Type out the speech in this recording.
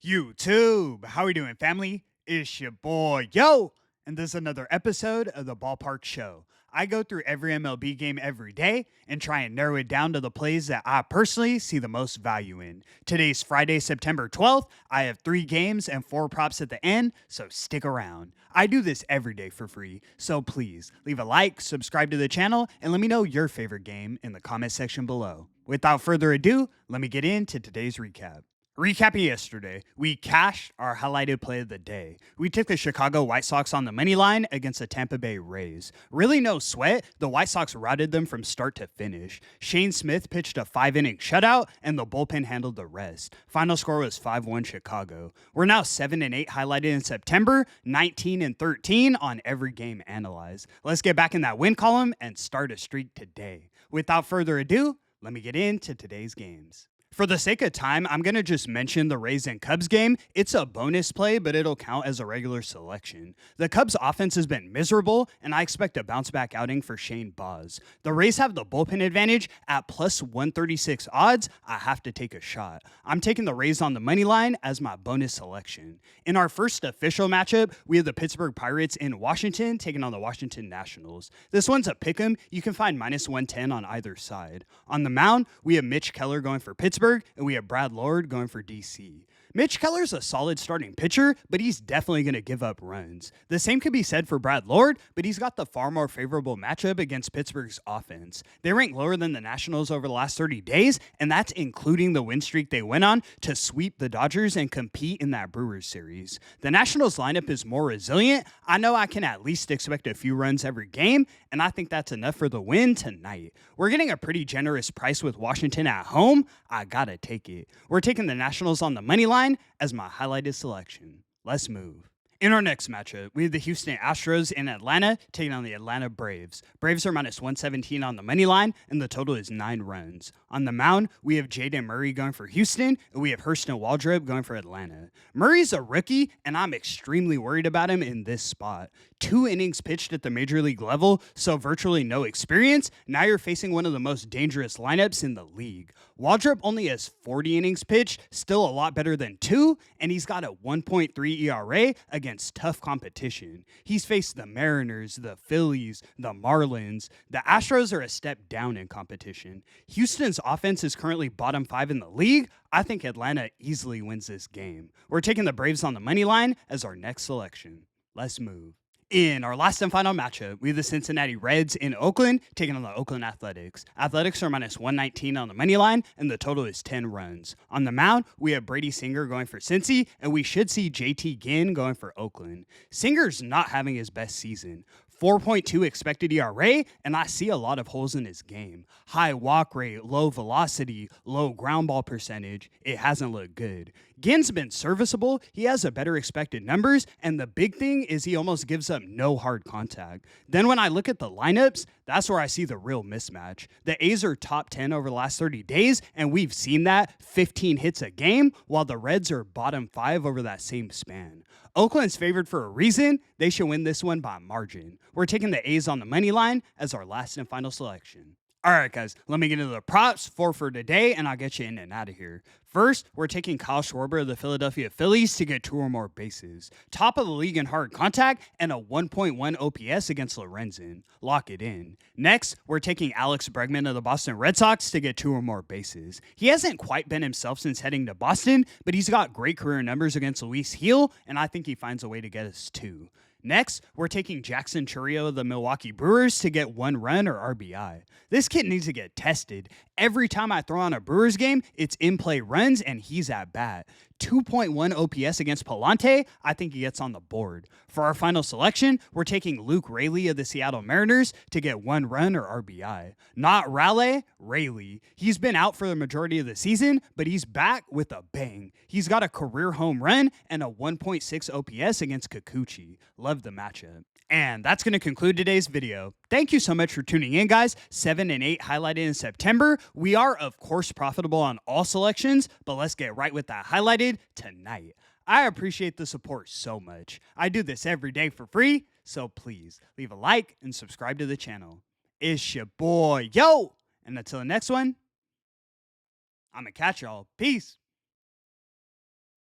YouTube, how we doing, family? It's your boy, yo, and this is another episode of the Ballpark Show. I go through every MLB game every day and try and narrow it down to the plays that I personally see the most value in. Today's Friday, September 12th. I have 3 games and 4 props at the end, so stick around. I do this every day for free, so please leave a like, subscribe to the channel, and let me know your favorite game in the comment section below. Without further ado, let me get into today's recap. Recapping yesterday, we cashed our highlighted play of the day. We took the Chicago White Sox on the money line against the Tampa Bay Rays. Really no sweat, the White Sox routed them from start to finish. Shane Smith pitched a 5-inning shutout, and the bullpen handled the rest. Final score was 5-1 Chicago. We're now 7-8 highlighted in September, 19-13 on every game analyzed. Let's get back in that win column and start a streak today. Without further ado, let me get into today's games. For the sake of time, I'm going to just mention the Rays and Cubs game. It's a bonus play, but it'll count as a regular selection. The Cubs offense has been miserable, and I expect a bounce-back outing for Shane Baz. The Rays have the bullpen advantage at plus 136 odds. I have to take a shot. I'm taking the Rays on the money line as my bonus selection. In our first official matchup, we have the Pittsburgh Pirates in Washington taking on the Washington Nationals. This one's a pick'em. You can find minus 110 on either side. On the mound, we have Mitch Keller going for Pittsburgh, and we have Brad Lord going for DC. Mitch Keller's a solid starting pitcher, but he's definitely going to give up runs. The same could be said for Brad Lord, but he's got the far more favorable matchup against Pittsburgh's offense. They rank lower than the Nationals over the last 30 days, and that's including the win streak they went on to sweep the Dodgers and compete in that Brewers series. The Nationals lineup is more resilient. I know I can at least expect a few runs every game, and I think that's enough for the win tonight. We're getting a pretty generous price with Washington at home. I gotta take it. We're taking the Nationals on the money line as my highlighted selection. Let's move. In our next matchup, we have the Houston Astros in Atlanta taking on the Atlanta Braves. Braves are minus 117 on the money line, and the total is 9 runs. On the mound, we have Jaden Murray going for Houston, and we have Hurston Waldrop going for Atlanta. Murray's a rookie, and I'm extremely worried about him in this spot. 2 innings pitched at the major league level, so virtually no experience. Now you're facing one of the most dangerous lineups in the league. Waldrop only has 40 innings pitched, still a lot better than 2, and he's got a 1.3 ERA against tough competition. He's faced the Mariners, the Phillies, the Marlins. The Astros are a step down in competition. Houston's offense is currently bottom 5 in the league. I think Atlanta easily wins this game. We're taking the Braves on the money line as our next selection. Let's move. In our last and final matchup, we have the Cincinnati Reds in Oakland taking on the Oakland Athletics. Athletics are minus 119 on the money line, and the total is 10 runs. On the mound, we have Brady Singer going for Cincy, and we should see JT Ginn going for Oakland. Singer's not having his best season. 4.2 expected ERA, and I see a lot of holes in his game. High walk rate, low velocity, low ground ball percentage. It hasn't looked good. Ginn's been serviceable. He has a better expected numbers, and the big thing is he almost gives up no hard contact. Then when I look at the lineups, that's where I see the real mismatch. The A's are top 10 over the last 30 days, and we've seen that 15 hits a game, while the Reds are bottom 5 over that same span. Oakland's favored for a reason. They should win this one by margin. We're taking the A's on the money line as our last and final selection. All right, guys, let me get into the props for today, and I'll get you in and out of here. First, we're taking Kyle Schwarber of the Philadelphia Phillies to get 2 or more bases. Top of the league in hard contact and a 1.1 OPS against Lorenzen. Lock it in. Next, we're taking Alex Bregman of the Boston Red Sox to get 2 or more bases. He hasn't quite been himself since heading to Boston, but he's got great career numbers against Luis Gil, and I think he finds a way to get us 2. Next, we're taking Jackson Chourio of the Milwaukee Brewers to get 1 run or RBI. This kid needs to get tested. Every time I throw on a Brewers game, it's in-play runs, and he's at bat. 2.1 OPS against Palante, I think he gets on the board. For our final selection, we're taking Luke Raley of the Seattle Mariners to get 1 run or RBI. Not Raleigh, Raley. He's been out for the majority of the season, but he's back with a bang. He's got a career home run and a 1.6 OPS against Kikuchi. Love the matchup. And that's going to conclude today's video. Thank you so much for tuning in, guys. 7 and 8 highlighted in September. We are, of course, profitable on all selections, but let's get right with that highlighted tonight. I appreciate the support so much. I do this every day for free, so please leave a like and subscribe to the channel. It's your boy, yo! And until the next one, I'm going to catch y'all. Peace.